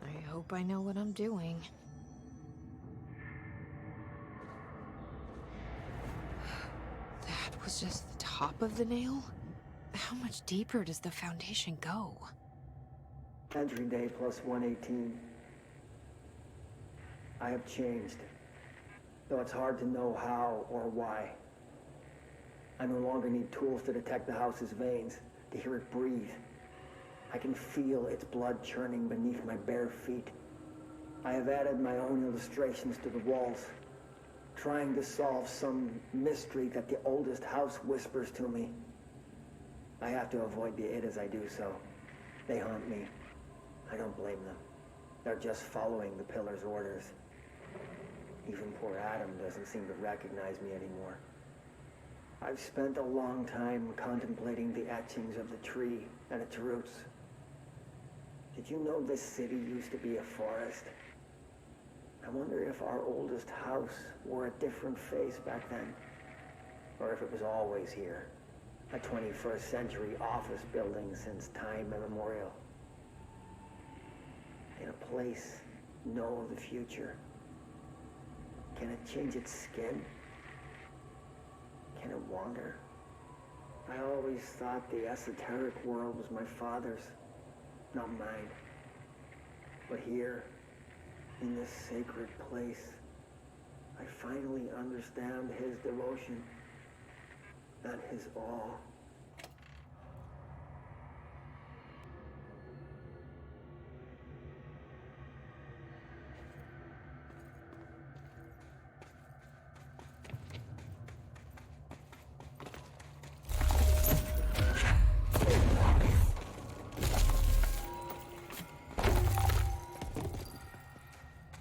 I hope I know what I'm doing. That was just the top of the nail? How much deeper does the foundation go? Entry day plus 118. I have changed, though it's hard to know how or why. I no longer need tools to detect the house's veins, to hear it breathe. I can feel its blood churning beneath my bare feet. I have added my own illustrations to the walls, trying to solve some mystery that the oldest house whispers to me. I have to avoid the it as I do so. They haunt me. I don't blame them. They're just following the pillar's orders. Even poor Adam doesn't seem to recognize me anymore. I've spent a long time contemplating the etchings of the tree and its roots. Did you know this city used to be a forest? I wonder if our oldest house wore a different face back then. Or if it was always here. A 21st century office building since time immemorial. Can a place know the future? Can it change its skin? Can it wander? I always thought the esoteric world was my father's, not mine. But here, in this sacred place, I finally understand his devotion and his awe.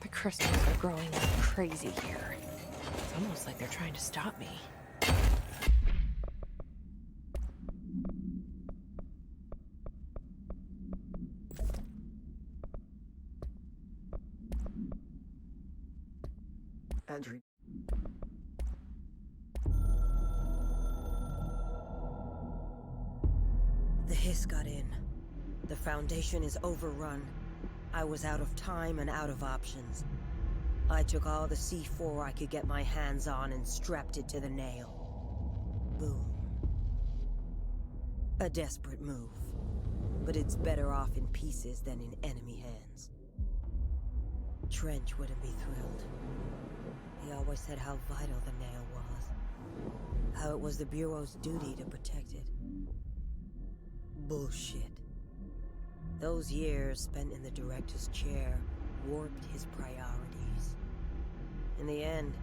The crystals are growing like crazy here. It's almost like they're trying to stop me. Andrew. The hiss got in. The foundation is overrun. I was out of time and out of options. I took all the C4 I could get my hands on and strapped it to the nail. Boom. A desperate move. But it's better off in pieces than in enemy hands. Trench wouldn't be thrilled. He always said how vital the nail was. How it was the Bureau's duty to protect it. Bullshit. Those years spent in the director's chair warped his priorities. In the end,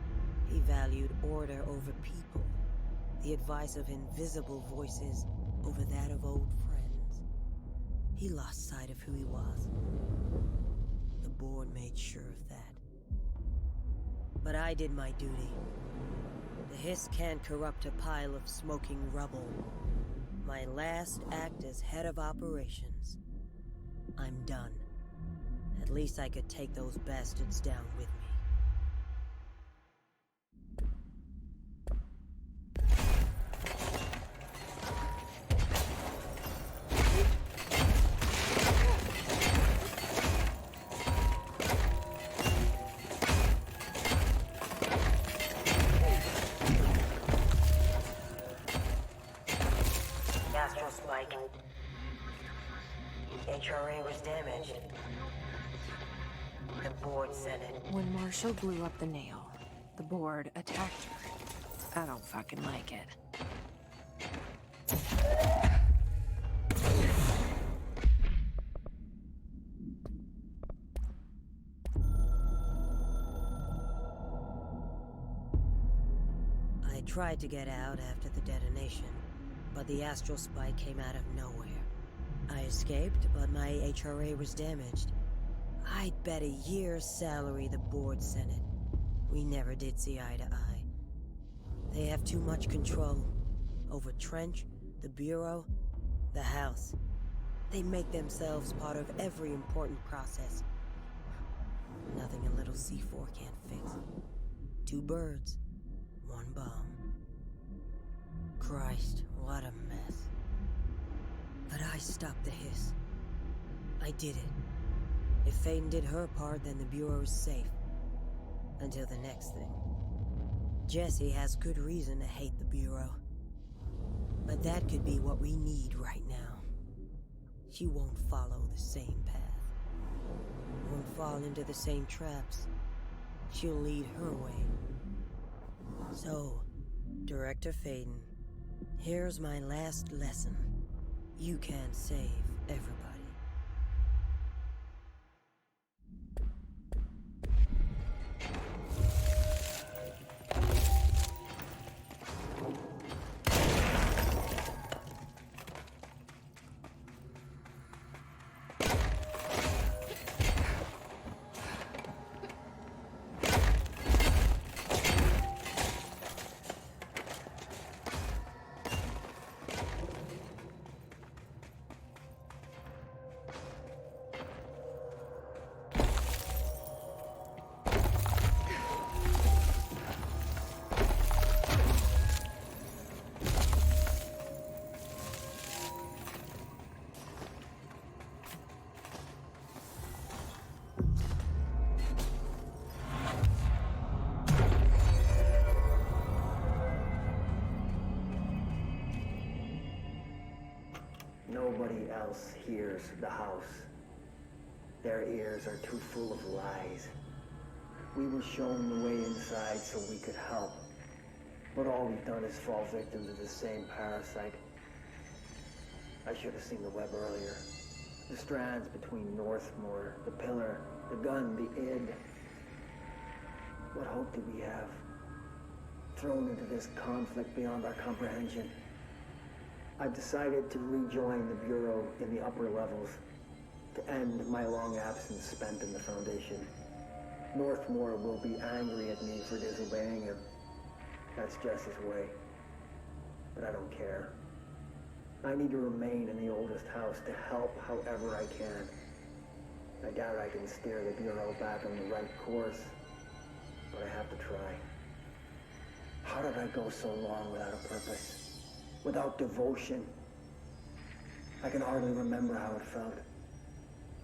he valued order over people, the advice of invisible voices over that of old friends. He lost sight of who he was. The board made sure of that. But I did my duty. The hiss can't corrupt a pile of smoking rubble. My last act as head of operations. I'm done. At least I could take those bastards down with me. Astral spike. HRA was damaged. The board said it. When Marshall blew up the nail, the board attacked her. I don't fucking like it. I tried to get out after the detonation, but the astral spike came out of nowhere. I escaped, but my HRA was damaged. I'd bet a year's salary the board sent it. We never did see eye to eye. They have too much control over Trench, the Bureau, the House. They make themselves part of every important process. Nothing a little C4 can't fix. 2 birds, 1 bomb. Christ, what a mess. But I stopped the hiss. I did it. If Faden did her part, then the Bureau is safe. Until the next thing. Jessie has good reason to hate the Bureau. But that could be what we need right now. She won't follow the same path. Won't fall into the same traps. She'll lead her way. So, Director Faden, here's my last lesson. You can't save everybody. Nobody else hears the house. Their ears are too full of lies. We were shown the way inside so we could help. But all we've done is fall victim to the same parasite. I should have seen the web earlier. The strands between Northmore, the pillar, the gun, the id. What hope did we have? Thrown into this conflict beyond our comprehension. I've decided to rejoin the Bureau in the upper levels, to end my long absence spent in the Foundation. Northmore will be angry at me for disobeying him. That's Jess's way. But I don't care. I need to remain in the oldest house to help however I can. I doubt I can steer the Bureau back on the right course, but I have to try. How did I go so long without a purpose? Without devotion? I can hardly remember how it felt.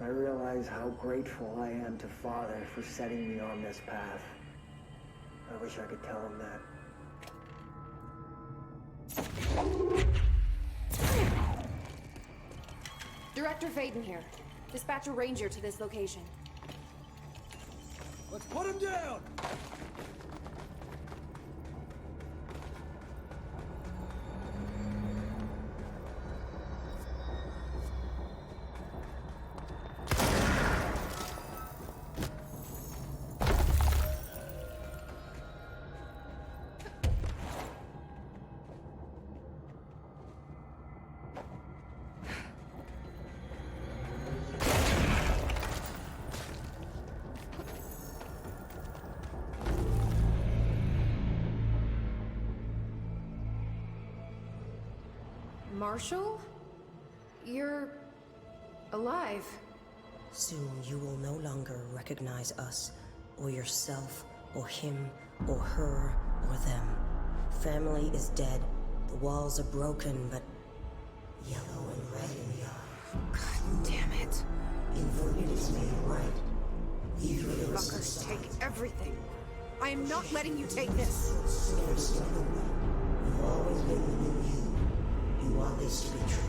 I realize how grateful I am to Father for setting me on this path. I wish I could tell him that. Director Faden here. Dispatch a ranger to this location. Let's put him down! Marshall? You're alive. Soon you will no longer recognize us, or yourself, or him, or her, or them. Family is dead. The walls are broken, but yellow and red in the eye. God damn it. Inverted is made right. You fuckers take everything. I am not letting you take this. You've always been the new you. You want this to be true.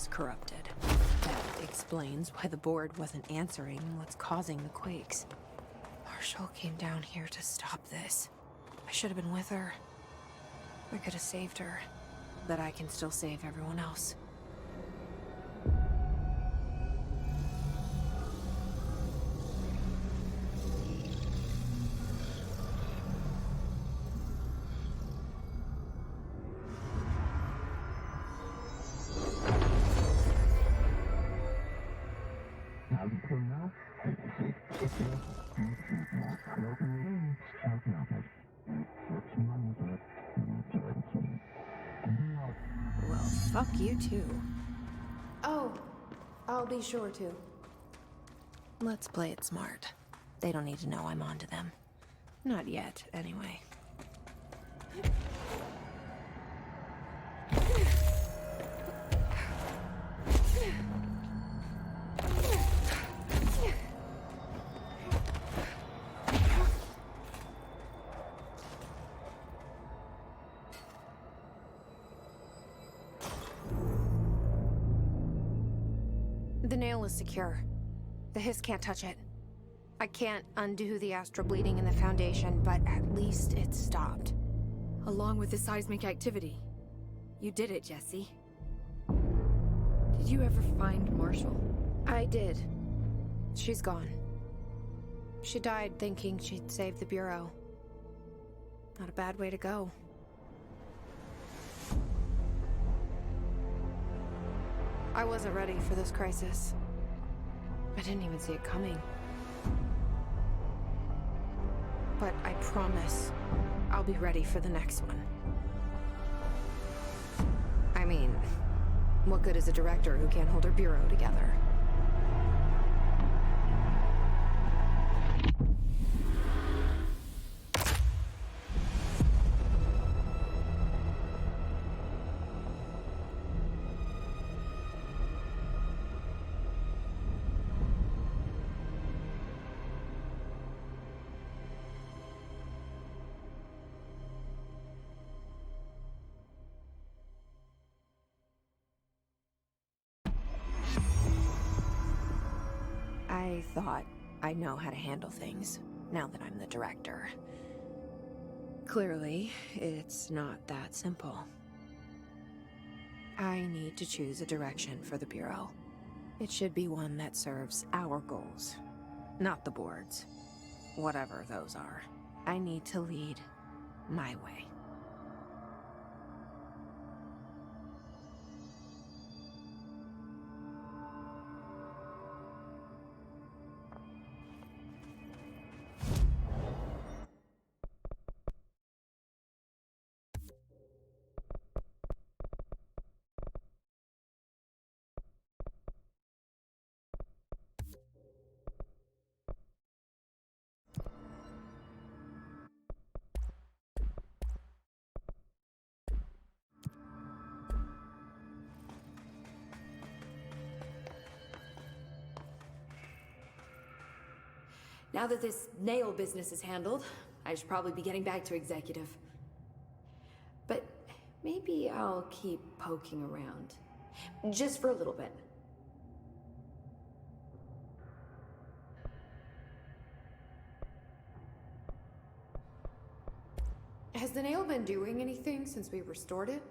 was corrupted. That explains why the board wasn't answering what's causing the quakes. Marshall came down here to stop this. I should have been with her. I could have saved her. But I can still save everyone else. Well, fuck you too. Oh, I'll be sure to. Let's play it smart. They don't need to know I'm onto them. Not yet, anyway. The nail is secure. The hiss can't touch it. I can't undo the astral bleeding in the Foundation, but at least it's stopped. Along with the seismic activity. You did it, Jesse. Did you ever find Marshall? I did. She's gone. She died thinking she'd save the Bureau. Not a bad way to go. I wasn't ready for this crisis. I didn't even see it coming. But I promise I'll be ready for the next one. I mean, what good is a director who can't hold her bureau together? I thought I know how to handle things, now that I'm the director. Clearly, it's not that simple. I need to choose a direction for the Bureau. It should be one that serves our goals, not the board's. Whatever those are. I need to lead my way. Now that this nail business is handled, I should probably be getting back to executive. But maybe I'll keep poking around. Just for a little bit. Has the nail been doing anything since we restored it?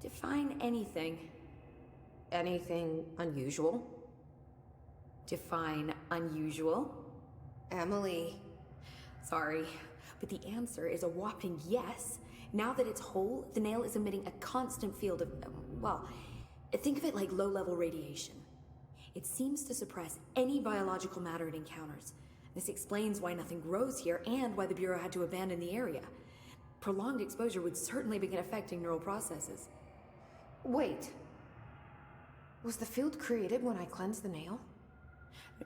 Define anything. Anything unusual? Define unusual. Emily. Sorry, but the answer is a whopping yes. Now that it's whole, the nail is emitting a constant field of, well, think of it like low-level radiation. It seems to suppress any biological matter it encounters. This explains why nothing grows here and why the Bureau had to abandon the area. Prolonged exposure would certainly begin affecting neural processes. Wait. Was the field created when I cleansed the nail?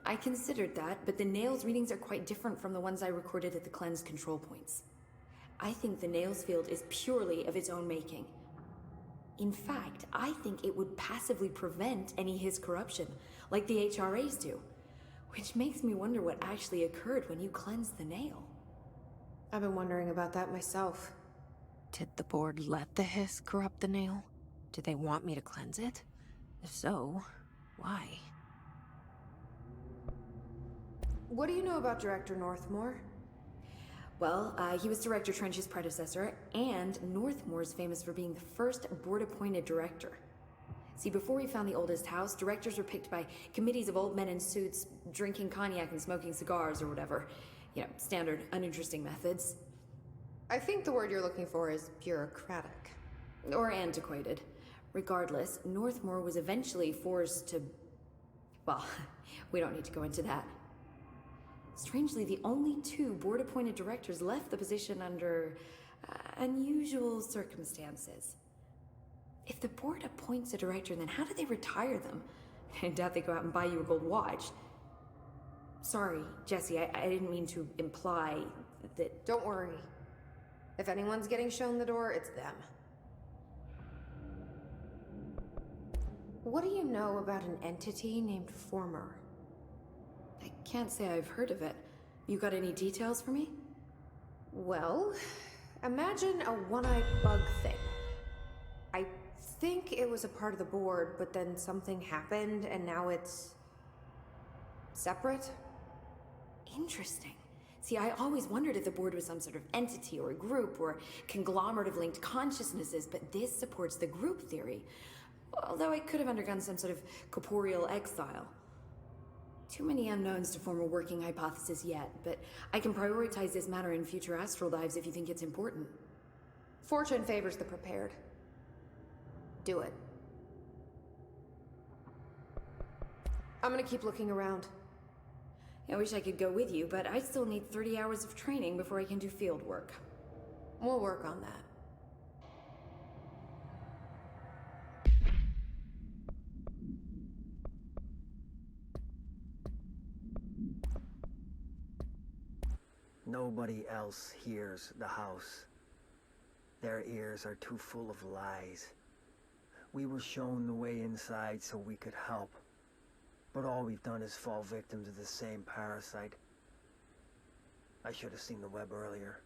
I considered that, but the nail's readings are quite different from the ones I recorded at the cleanse control points. I think the nail's field is purely of its own making. In fact, I think it would passively prevent any his corruption, like the HRAs do. Which makes me wonder what actually occurred when you cleansed the nail. I've been wondering about that myself. Did the board let the hiss corrupt the nail? Did they want me to cleanse it? If so, why? What do you know about Director Northmore? Well, he was Director Trench's predecessor, and Northmore's famous for being the first board-appointed director. See, before we found the oldest house, directors were picked by committees of old men in suits, drinking cognac and smoking cigars or whatever. You know, standard, uninteresting methods. I think the word you're looking for is bureaucratic. Or antiquated. Regardless, Northmore was eventually forced to... Well, we don't need to go into that. Strangely, the only two board-appointed directors left the position under unusual circumstances. If the board appoints a director, then how do they retire them? I doubt they go out and buy you a gold watch. Sorry, Jesse, I didn't mean to imply that... Don't worry. If anyone's getting shown the door, it's them. What do you know about an entity named Former? I can't say I've heard of it. You got any details for me? Well, imagine a one-eyed bug thing. I think it was a part of the board, but then something happened and now it's... separate? Interesting. See, I always wondered if the board was some sort of entity or a group or conglomerate of linked consciousnesses, but this supports the group theory. Although it could have undergone some sort of corporeal exile. Too many unknowns to form a working hypothesis yet, but I can prioritize this matter in future astral dives if you think it's important. Fortune favors the prepared. Do it. I'm gonna keep looking around. I wish I could go with you, but I still need 30 hours of training before I can do field work. We'll work on that. Nobody else hears the house. Their ears are too full of lies. We were shown the way inside so we could help. But all we've done is fall victim to the same parasite. I should have seen the web earlier.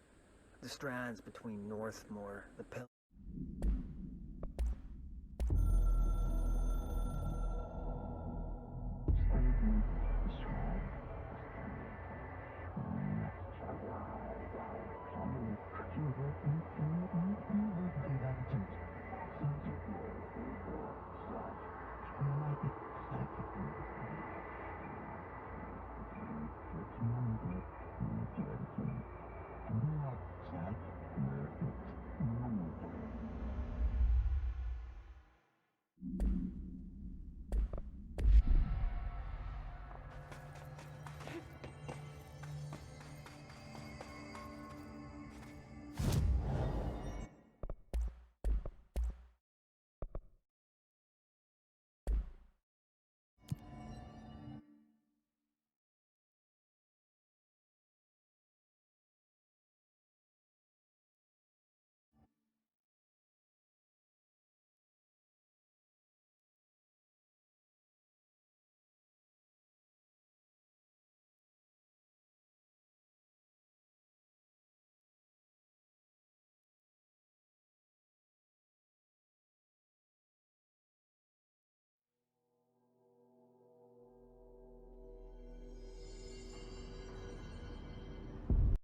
The strands between Northmore, the pillar,